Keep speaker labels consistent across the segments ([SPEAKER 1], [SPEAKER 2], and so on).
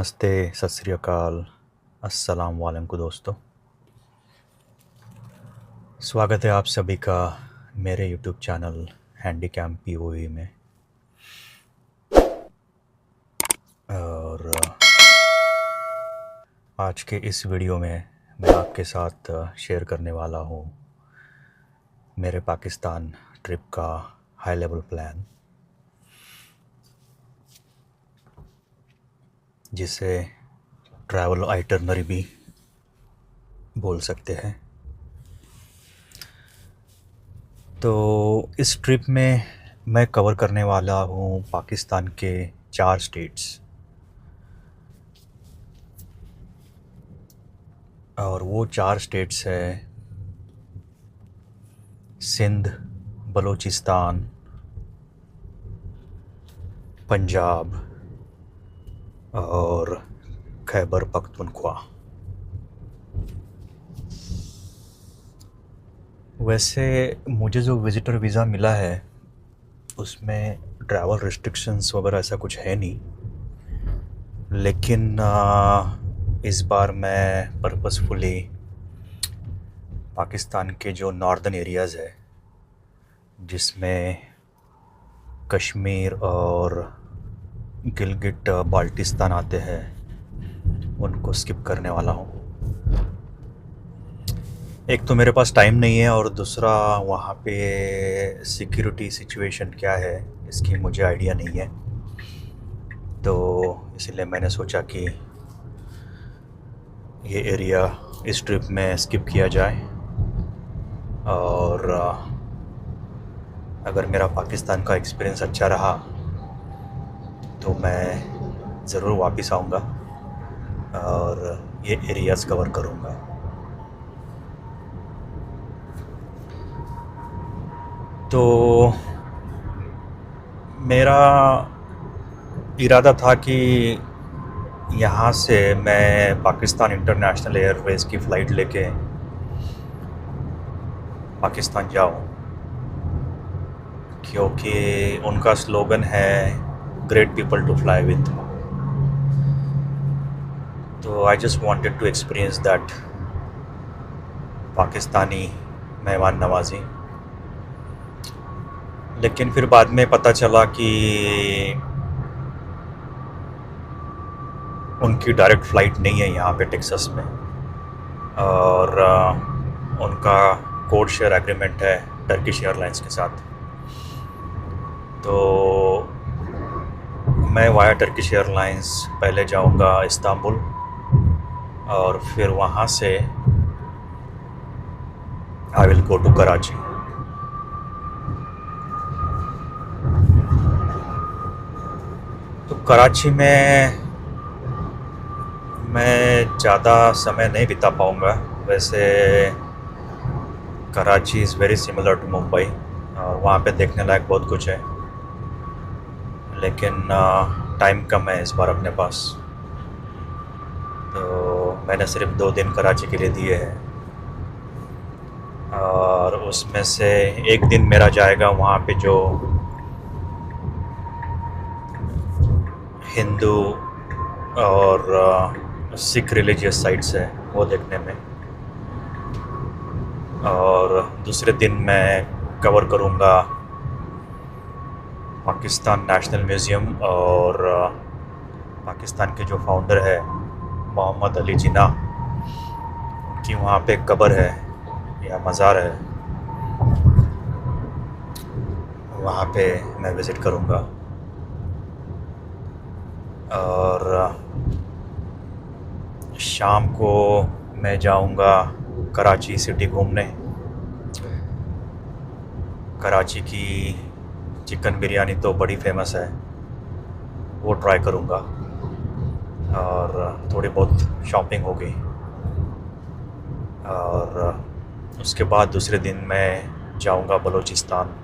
[SPEAKER 1] नमस्ते, सत श्री अकाल, अस्सलाम वालेकुम दोस्तों। स्वागत है आप सभी का मेरे यूट्यूब चैनल हैंडीकैम पीओवी में। और आज के इस वीडियो में मैं आपके साथ शेयर करने वाला हूँ मेरे पाकिस्तान ट्रिप का हाई लेवल प्लान, जिसे ट्रैवल आइटरनरी भी बोल सकते हैं। तो इस ट्रिप में मैं कवर करने वाला हूँ पाकिस्तान के 4 स्टेट्स, और वो 4 स्टेट्स है सिंध, बलूचिस्तान, पंजाब और खैबर पख्तूनख्वा। वैसे मुझे जो विज़िटर वीज़ा मिला है उसमें ट्रैवल रिस्ट्रिक्शंस वगैरह ऐसा कुछ है नहीं, लेकिन इस बार मैं पर्पसफुली पाकिस्तान के जो नॉर्दर्न एरियाज़ है, जिसमें कश्मीर और गिलगिट बाल्टिस्तान आते हैं, उनको स्किप करने वाला हूँ। एक तो मेरे पास टाइम नहीं है, और दूसरा वहाँ पे सिक्योरिटी सिचुएशन क्या है इसकी मुझे आइडिया नहीं है। तो इसलिए मैंने सोचा कि ये एरिया इस ट्रिप में स्किप किया जाए, और अगर मेरा पाकिस्तान का एक्सपीरियंस अच्छा रहा तो मैं ज़रूर वापस आऊँगा और ये एरियाज़ कवर करूँगा। तो मेरा इरादा था कि यहाँ से मैं पाकिस्तान इंटरनेशनल एयरवेज़ की फ़्लाइट लेके पाकिस्तान जाऊँ, क्योंकि उनका स्लोगन है great people to fly with. तो I just wanted to experience that Pakistani मेहमान नवाजी। लेकिन फिर बाद में पता चला कि उनकी डायरेक्ट फ़्लाइट नहीं है यहाँ पे टेक्सास में, और उनका कोड शेयर एग्रीमेंट है टर्किश एयरलाइंस के साथ। तो मैं वाया टर्किश एयरलाइंस पहले जाऊंगा इस्तांबुल, और फिर वहाँ से I will go to Karachi. तो कराची में मैं ज़्यादा समय नहीं बिता पाऊँगा। वैसे Karachi is very similar to Mumbai, और वहाँ पे देखने लायक बहुत कुछ है, लेकिन टाइम कम है इस बार अपने पास। तो मैंने सिर्फ 2 दिन कराची के लिए दिए हैं, और उसमें से एक दिन मेरा जाएगा वहाँ पे जो हिंदू और सिख रिलीजियस साइट्स है वो देखने में, और दूसरे दिन मैं कवर करूँगा पाकिस्तान नेशनल म्यूज़ियम, और पाकिस्तान के जो फाउंडर है मोहम्मद अली जिन्ना, उनकी वहाँ पे कब्र है या मज़ार है, वहाँ पे मैं विज़िट करूँगा। और शाम को मैं जाऊँगा कराची सिटी घूमने। कराची की चिकन बिरयानी तो बड़ी फेमस है, वो ट्राई करूँगा, और थोड़ी बहुत शॉपिंग होगी। और उसके बाद दूसरे दिन मैं जाऊँगा बलूचिस्तान।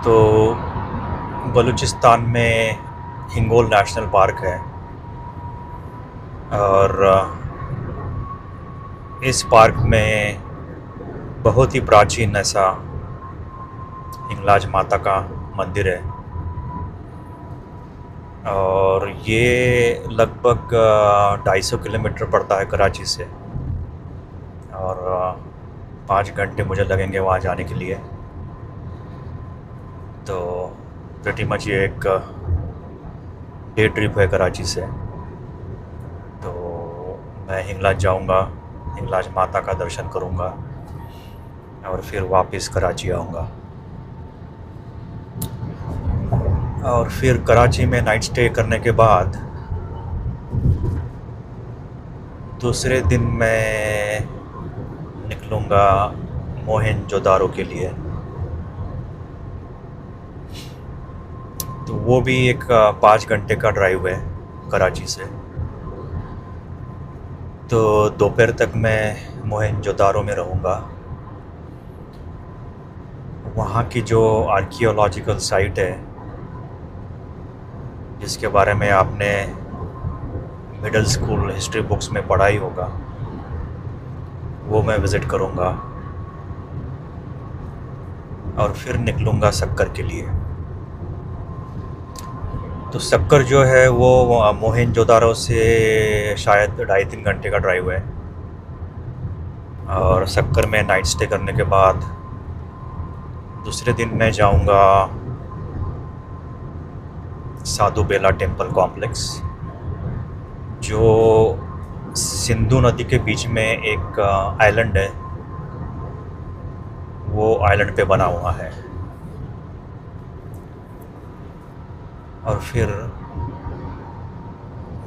[SPEAKER 1] तो बलूचिस्तान में हिंगोल नेशनल पार्क है, और इस पार्क में बहुत ही प्राचीन ऐसा हिंगलाज माता का मंदिर है, और ये लगभग 250 किलोमीटर पड़ता है कराची से, और 5 घंटे मुझे लगेंगे वहाँ जाने के लिए। तो प्रेटी मच ये एक डे ट्रिप है कराची से। तो मैं हिंगलाज जाऊंगा, हिंगलाज माता का दर्शन करूंगा और फिर वापस कराची आऊंगा। और फिर कराची में नाइट स्टे करने के बाद दूसरे दिन मैं निकलूँगा मोहनजोदारो के लिए। तो वो भी एक 5 घंटे का ड्राइव है कराची से। तो दोपहर तक मैं मोहनजोदारो में रहूँगा। वहाँ की जो आर्कियोलॉजिकल साइट है, जिसके बारे में आपने मिडिल स्कूल हिस्ट्री बुक्स में पढ़ा ही होगा, वो मैं विज़िट करूँगा। और फिर निकलूँगा सक्कर के लिए। तो सक्कर जो है वो मोहनजोदारो से शायद 2.5-3 घंटे का ड्राइव है। और सक्कर में नाइट स्टे करने के बाद दूसरे दिन मैं जाऊंगा साधु बेला टेम्पल कॉम्प्लेक्स, जो सिंधु नदी के बीच में एक आइलैंड है, वो आइलैंड पे बना हुआ है। और फिर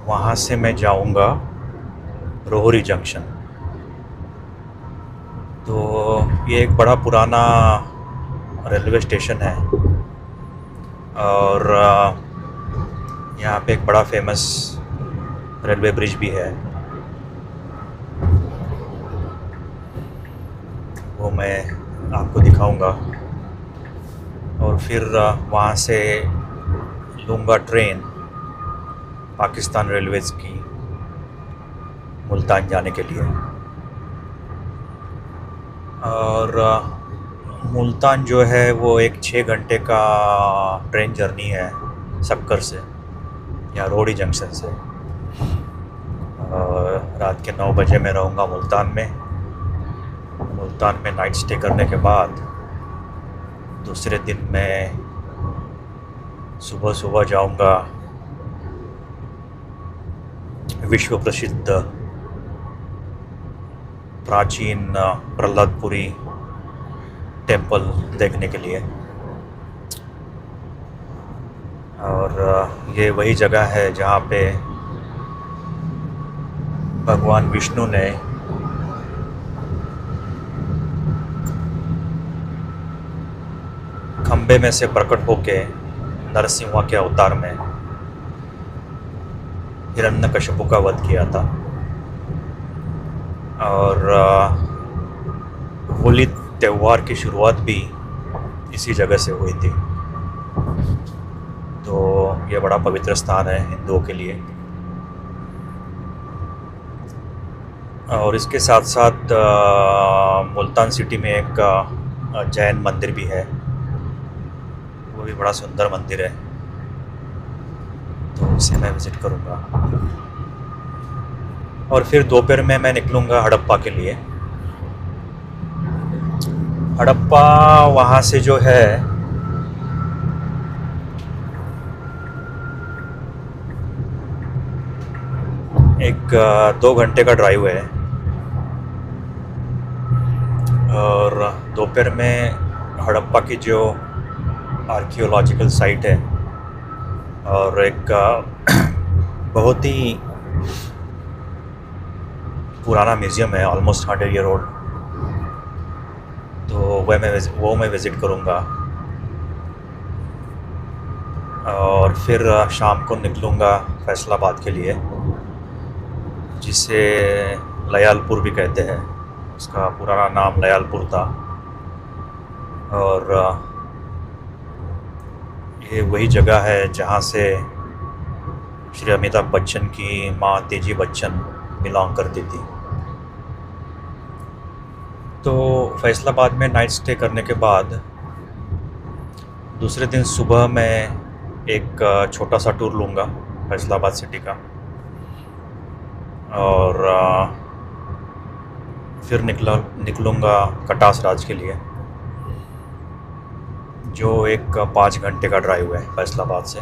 [SPEAKER 1] वहाँ से मैं जाऊंगा रोहरी जंक्शन। तो ये एक बड़ा पुराना रेलवे स्टेशन है, और यहाँ पे एक बड़ा फेमस रेलवे ब्रिज भी है, वो मैं आपको दिखाऊंगा। और फिर वहाँ से लूँगा ट्रेन पाकिस्तान रेलवेज़ की मुल्तान जाने के लिए। और मुल्तान जो है वो एक 6 घंटे का ट्रेन जर्नी है सक्कर से या रोहरी जंक्शन से। और रात के 9 बजे मैं रहूँगा मुल्तान में। मुल्तान में नाइट स्टे करने के बाद दूसरे दिन मैं सुबह सुबह जाऊँगा विश्व प्रसिद्ध प्राचीन प्रहलादपुरी टेम्पल देखने के लिए। और ये वही जगह है जहाँ पे भगवान विष्णु ने खंबे में से प्रकट होके नरसिंह के अवतार में हिरण्यकशिपु का वध किया था। और होली त्यौहार की शुरुआत भी इसी जगह से हुई थी। तो ये बड़ा पवित्र स्थान है हिंदुओं के लिए। और इसके साथ साथ मुल्तान सिटी में एक जैन मंदिर भी है, वो भी बड़ा सुंदर मंदिर है, तो उसे मैं विज़िट करूँगा। और फिर दोपहर में मैं निकलूँगा हड़प्पा के लिए। हड़प्पा वहाँ से जो है एक 2 घंटे का ड्राइव है। और दोपहर में हड़प्पा की जो आर्कियोलॉजिकल साइट है और एक बहुत ही पुराना म्यूज़ियम है, ऑलमोस्ट 100 ईयर ओल्ड, तो वो मैं विज़िट करूँगा। और फिर शाम को निकलूँगा फैसलाबाद के लिए, जिसे लयालपुर भी कहते हैं। उसका पुराना नाम लयालपुर था। और ये वही जगह है जहाँ से श्री अमिताभ बच्चन की माँ तेजी बच्चन बिलोंग करती थी। तो फैसलाबाद में नाइट स्टे करने के बाद दूसरे दिन सुबह मैं एक छोटा सा टूर लूँगा फैसलाबाद सिटी का, और फिर निकलूँगा कटास राज के लिए, जो एक 5 घंटे का ड्राइव है फैसलाबाद से।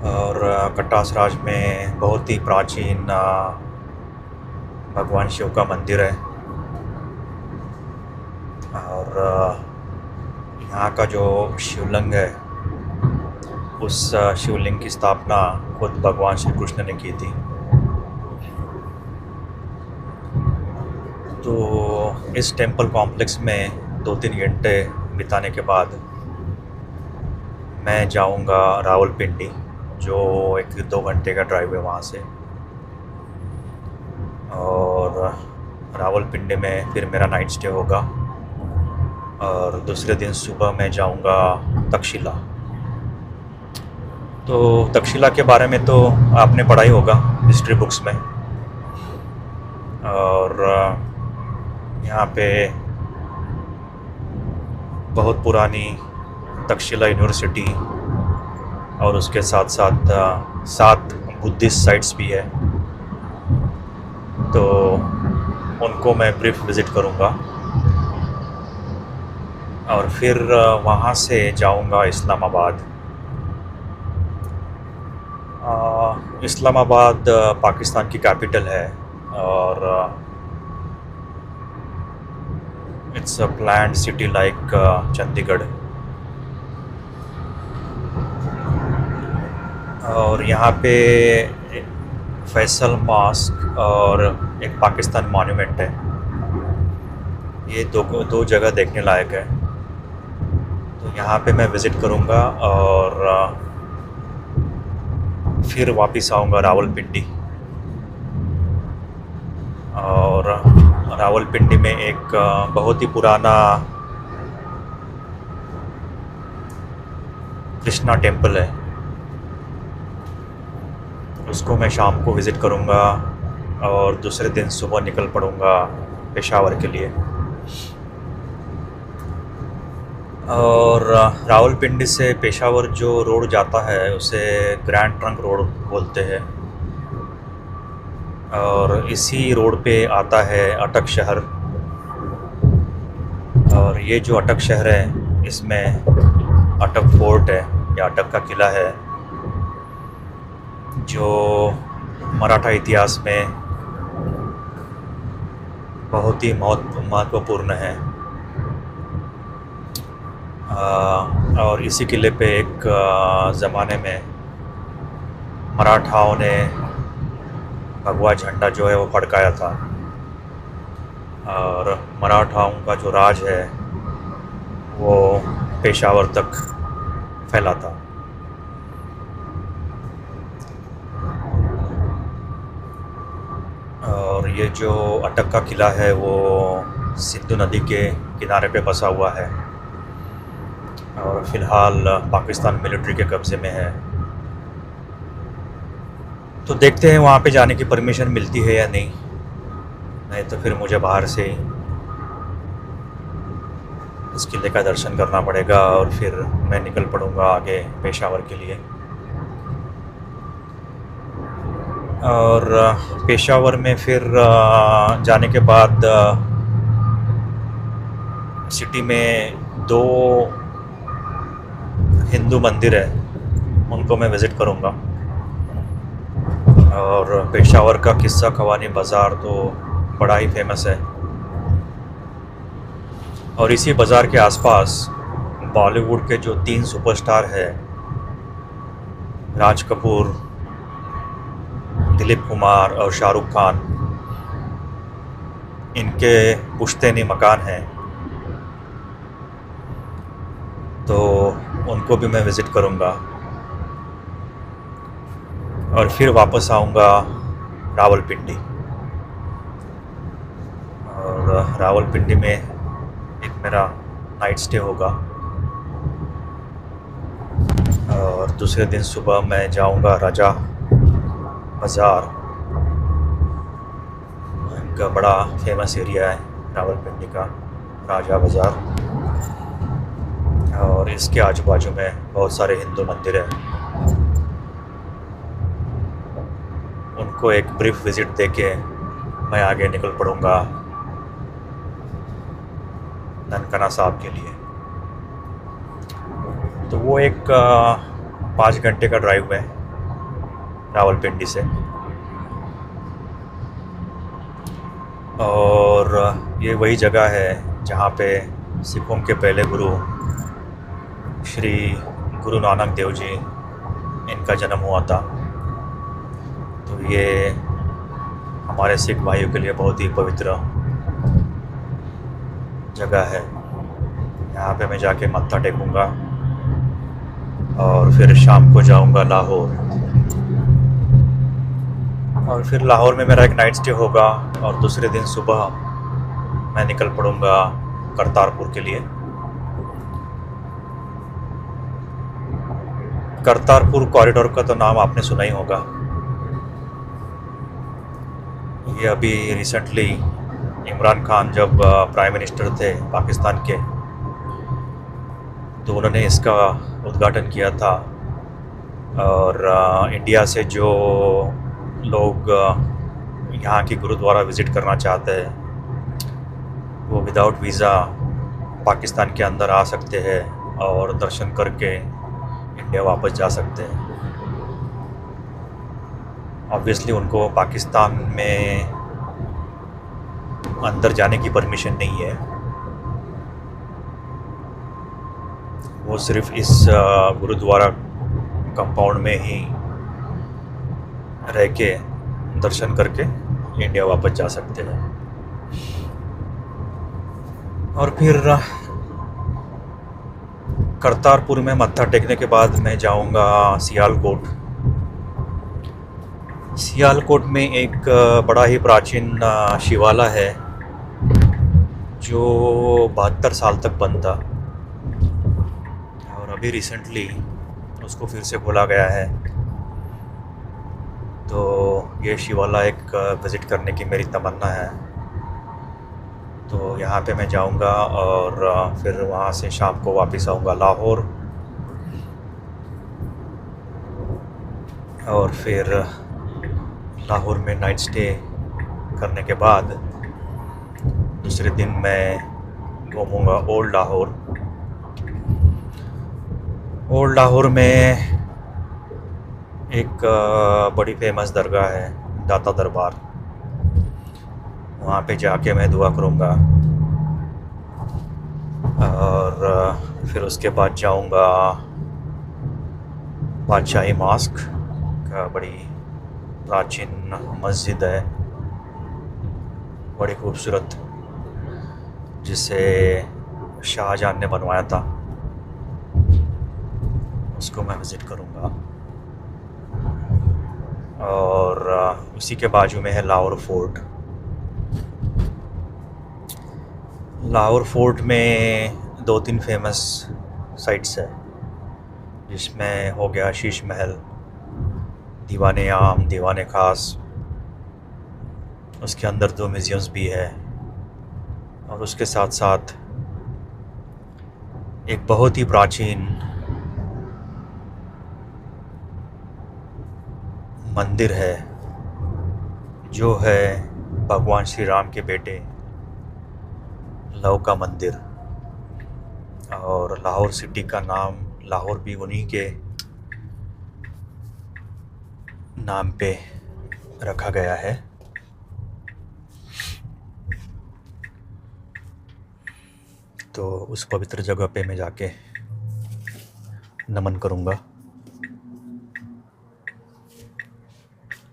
[SPEAKER 1] और कटास राज में बहुत ही प्राचीन भगवान शिव का मंदिर है, और यहाँ का जो शिवलिंग है, उस शिवलिंग की स्थापना खुद भगवान श्री कृष्ण ने की थी। तो इस टेंपल कॉम्प्लेक्स में 2-3 घंटे बिताने के बाद मैं जाऊँगा रावलपिंडी, जो 1-2 घंटे का ड्राइव है वहाँ से। और रावलपिंडी में फिर मेरा नाइट स्टे होगा, और दूसरे दिन सुबह मैं जाऊँगा तक्षशिला। तो तक्षशिला के बारे में तो आपने पढ़ा ही होगा हिस्ट्री बुक्स में। और यहाँ पे बहुत पुरानी तक्षशिला यूनिवर्सिटी और उसके साथ साथ 7 बुद्धिस्ट साइट्स भी है, तो उनको मैं ब्रीफ विज़िट करूँगा। और फिर वहाँ से जाऊँगा इस्लामाबाद। इस्लामाबाद पाकिस्तान की कैपिटल है, और it's a planned city like Chandigarh. और यहाँ पे फैसल मॉस्क और एक पाकिस्तान मॉन्यूमेंट है, ये दो जगह देखने लायक है। तो यहाँ पे मैं विज़िट करूँगा, और फिर वापस आऊँगा रावलपिंडी। और रावलपिंडी में एक बहुत ही पुराना कृष्णा टेम्पल है, उसको मैं शाम को विज़िट करूँगा, और दूसरे दिन सुबह निकल पड़ूँगा पेशावर के लिए। और रावलपिंडी से पेशावर जो रोड जाता है उसे ग्रैंड ट्रंक रोड बोलते हैं, और इसी रोड पे आता है अटक शहर। और ये जो अटक शहर है, इसमें अटक फोर्ट है या अटक का किला है, जो मराठा इतिहास में बहुत ही महत्वपूर्ण है। और इसी किले पे एक ज़माने में मराठाओं ने भगवा झंडा जो है वो फड़काया था, और मराठाओं का जो राज है वो पेशावर तक फैला था। और ये जो अटक का किला है वो सिंधु नदी के किनारे पे बसा हुआ है, और फ़िलहाल पाकिस्तान मिलिट्री के कब्ज़े में है। तो देखते हैं वहाँ पे जाने की परमिशन मिलती है या नहीं तो फिर मुझे बाहर से ही इस किले का दर्शन करना पड़ेगा, और फिर मैं निकल पड़ूँगा आगे पेशावर के लिए। और पेशावर में फिर जाने के बाद सिटी में 2 हिंदू मंदिर है, उनको मैं विज़िट करूँगा। और पेशावर का किस्सा खवानी बाज़ार तो बड़ा ही फेमस है, और इसी बाज़ार के आसपास बॉलीवुड के जो 3 सुपरस्टार हैं, राज कपूर, दिलीप कुमार और शाहरुख खान, इनके पुश्तैनी मकान हैं, तो उनको भी मैं विज़िट करूँगा। और फिर वापस आऊँगा रावलपिंडी, और रावलपिंडी में एक मेरा नाइट स्टे होगा, और दूसरे दिन सुबह मैं जाऊँगा राजा बाज़ार। एक बड़ा फेमस एरिया है रावलपिंडी का, राजा बाज़ार। और और इसके आजू बाजू में बहुत सारे हिंदू मंदिर हैं। उनको एक ब्रीफ विज़िट देके मैं आगे निकल पड़ूँगा ननकाना साहब के लिए। तो वो एक 5 घंटे का ड्राइव है रावलपिंडी से, और ये वही जगह है जहाँ पे सिखों के पहले गुरु श्री गुरु नानक देव जी इनका जन्म हुआ था। तो ये हमारे सिख भाइयों के लिए बहुत ही पवित्र जगह है। यहाँ पे मैं जाके मत्था टेकूँगा और फिर शाम को जाऊँगा लाहौर, और फिर लाहौर में मेरा एक नाइट स्टे होगा और दूसरे दिन सुबह मैं निकल पड़ूँगा करतारपुर के लिए। करतारपुर कॉरिडोर का तो नाम आपने सुना ही होगा। ये अभी रिसेंटली इमरान खान जब प्राइम मिनिस्टर थे पाकिस्तान के, तो उन्होंने इसका उद्घाटन किया था। और इंडिया से जो लोग यहाँ की गुरुद्वारा विज़िट करना चाहते हैं वो विदाउट वीज़ा पाकिस्तान के अंदर आ सकते हैं और दर्शन करके इंडिया वापस जा सकते हैं। ऑब्वियसली उनको पाकिस्तान में अंदर जाने की परमिशन नहीं है, वो सिर्फ इस गुरुद्वारा कंपाउंड में ही रह के दर्शन करके इंडिया वापस जा सकते हैं। और फिर करतारपुर में मत्था टेकने के बाद मैं जाऊंगा सियालकोट। सियालकोट में एक बड़ा ही प्राचीन शिवाला है जो 72 साल तक बंद था, और अभी रिसेंटली उसको फिर से खोला गया है। तो ये शिवाला एक विज़िट करने की मेरी तमन्ना है। तो यहाँ पे मैं जाऊँगा और फिर वहाँ से शाम को वापस आऊँगा लाहौर, और फिर लाहौर में नाइट स्टे करने के बाद दूसरे दिन मैं घूमूँगा ओल्ड लाहौर। ओल्ड लाहौर में एक बड़ी फेमस दरगाह है दाता दरबार, वहाँ पे जाके मैं दुआ करूँगा। और फिर उसके बाद जाऊँगा बादशाही मॉस्क का, बड़ी प्राचीन मस्जिद है, बड़ी खूबसूरत, जिसे शाहजहां ने बनवाया था, उसको मैं विज़िट करूँगा। और उसी के बाजू में है लाहौर फोर्ट। लाहौर फोर्ट में 2-3 फेमस साइट्स है, जिसमें हो गया शीश महल, दीवाने आम, दीवाने ख़ास, उसके अंदर 2 म्यूज़ियम्स भी है, और उसके साथ साथ एक बहुत ही प्राचीन मंदिर है जो है भगवान श्री राम के बेटे लव का मंदिर। और लाहौर सिटी का नाम लाहौर भी उन्हीं के नाम पे रखा गया है। तो उस पवित्र जगह पे मैं जाके नमन करूँगा।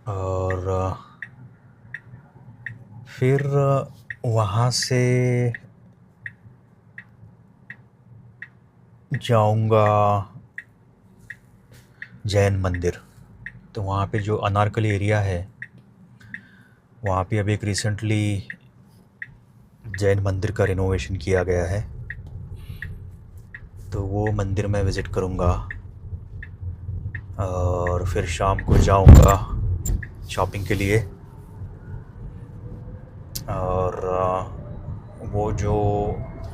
[SPEAKER 1] और फिर वहाँ से जाऊँगा जैन मंदिर। तो वहाँ पे जो अनारकली एरिया है, वहाँ पे अभी एक रिसेंटली जैन मंदिर का रिनोवेशन किया गया है, तो वो मंदिर मैं विज़िट करूँगा। और फिर शाम को जाऊँगा शॉपिंग के लिए। और वो जो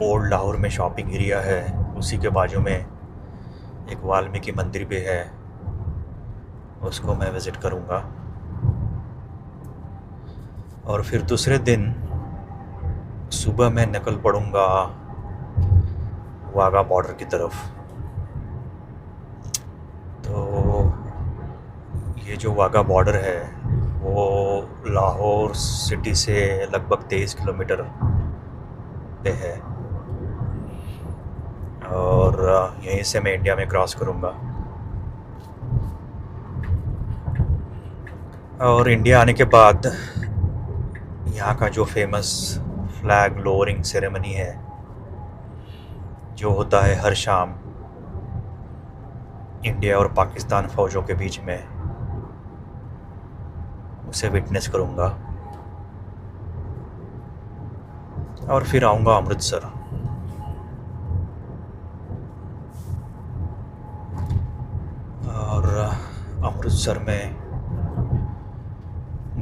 [SPEAKER 1] ओल्ड लाहौर में शॉपिंग एरिया है उसी के बाजू में एक वाल्मीकि मंदिर भी है, उसको मैं विज़िट करूँगा। और फिर दूसरे दिन सुबह मैं निकल पड़ूँगा वाघा बॉर्डर की तरफ। तो ये जो वाघा बॉर्डर है वो लाहौर सिटी से लगभग 23 किलोमीटर पे है, और यहीं से मैं इंडिया में क्रॉस करूँगा। और इंडिया आने के बाद यहाँ का जो फेमस फ्लैग लोअरिंग सेरेमनी है, जो होता है हर शाम इंडिया और पाकिस्तान फ़ौजों के बीच में, उसे विटनेस करूँगा। और फिर आऊँगा अमृतसर। और अमृतसर में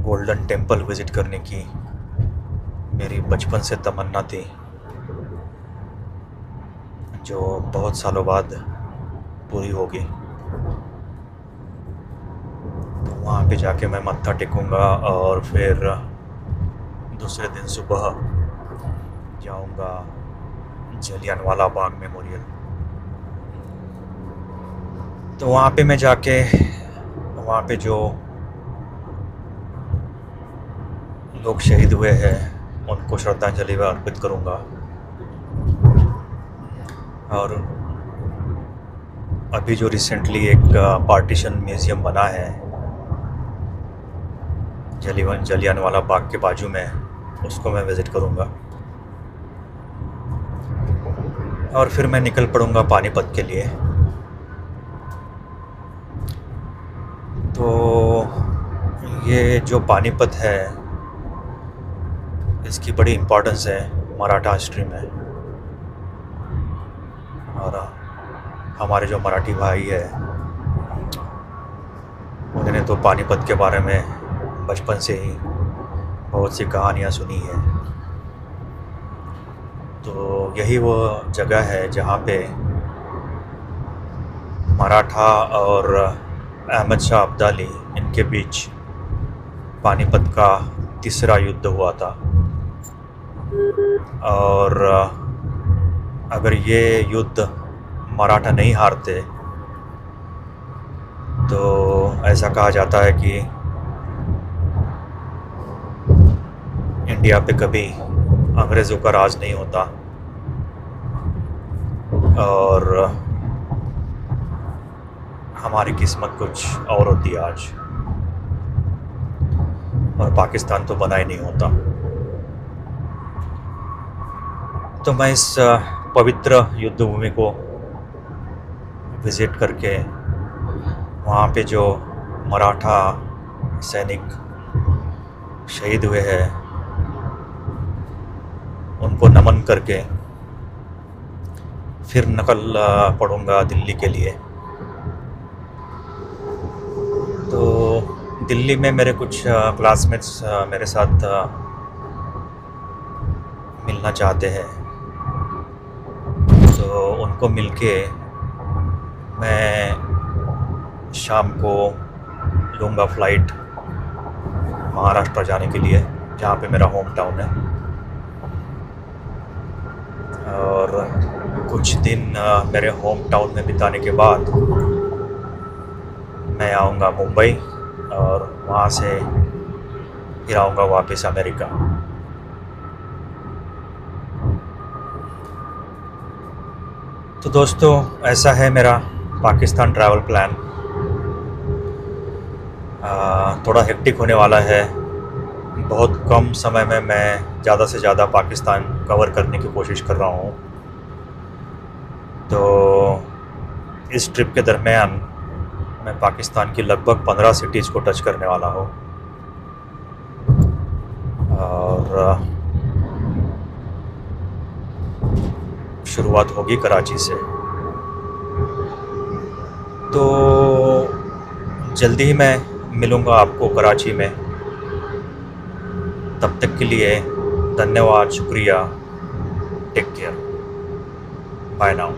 [SPEAKER 1] गोल्डन टेम्पल विज़िट करने की मेरी बचपन से तमन्ना थी, जो बहुत सालों बाद पूरी होगी। तो वहाँ पे जाके मैं मत्था टेकूँगा और फिर दूसरे दिन सुबह जाऊँगा जलियांवाला बाग मेमोरियल। तो वहाँ पे मैं जाके वहाँ पे जो लोग शहीद हुए हैं उनको श्रद्धांजलि अर्पित करूँगा। और अभी जो रिसेंटली एक पार्टीशन म्यूज़ियम बना है जलियांवाला बाग के बाजू में, उसको मैं विज़िट करूँगा। और फिर मैं निकल पड़ूँगा पानीपत के लिए। तो ये जो पानीपत है, इसकी बड़ी इम्पोर्टेंस है मराठा हिस्ट्री में। और हमारे जो मराठी भाई है उन्होंने तो पानीपत के बारे में बचपन से ही बहुत सी कहानियाँ सुनी है। तो यही वो जगह है जहाँ पे मराठा और अहमद शाह अब्दाली, इनके बीच पानीपत का तीसरा युद्ध हुआ था। और अगर ये युद्ध मराठा नहीं हारते तो ऐसा कहा जाता है कि इंडिया पे कभी अंग्रेज़ों का राज नहीं होता और हमारी किस्मत कुछ और होती आज, और पाकिस्तान तो बना ही नहीं होता। तो मैं इस पवित्र युद्ध भूमि को विज़िट करके वहाँ पे जो मराठा सैनिक शहीद हुए हैं उनको नमन करके फिर निकल पड़ूँगा दिल्ली के लिए। तो दिल्ली में मेरे कुछ क्लासमेट्स मेरे साथ मिलना चाहते हैं, तो उनको मिलके मैं शाम को लूँगा फ़्लाइट महाराष्ट्र जाने के लिए, जहाँ पे मेरा होम टाउन है। और कुछ दिन मेरे होम टाउन में बिताने के बाद मैं आऊँगा मुंबई, और वहाँ से फिर आऊँगा वापस अमेरिका। तो दोस्तों, ऐसा है मेरा पाकिस्तान ट्रैवल प्लान। थोड़ा हेक्टिक होने वाला है। बहुत कम समय में मैं ज़्यादा से ज़्यादा पाकिस्तान कवर करने की कोशिश कर रहा हूँ। तो इस ट्रिप के दरमियान मैं पाकिस्तान की लगभग 15 सिटीज़ को टच करने वाला हूँ। और शुरुआत होगी कराची से। तो जल्दी ही मैं मिलूँगा आपको कराची में। तब तक के लिए धन्यवाद, शुक्रिया, टेक केयर, बाय नाउ।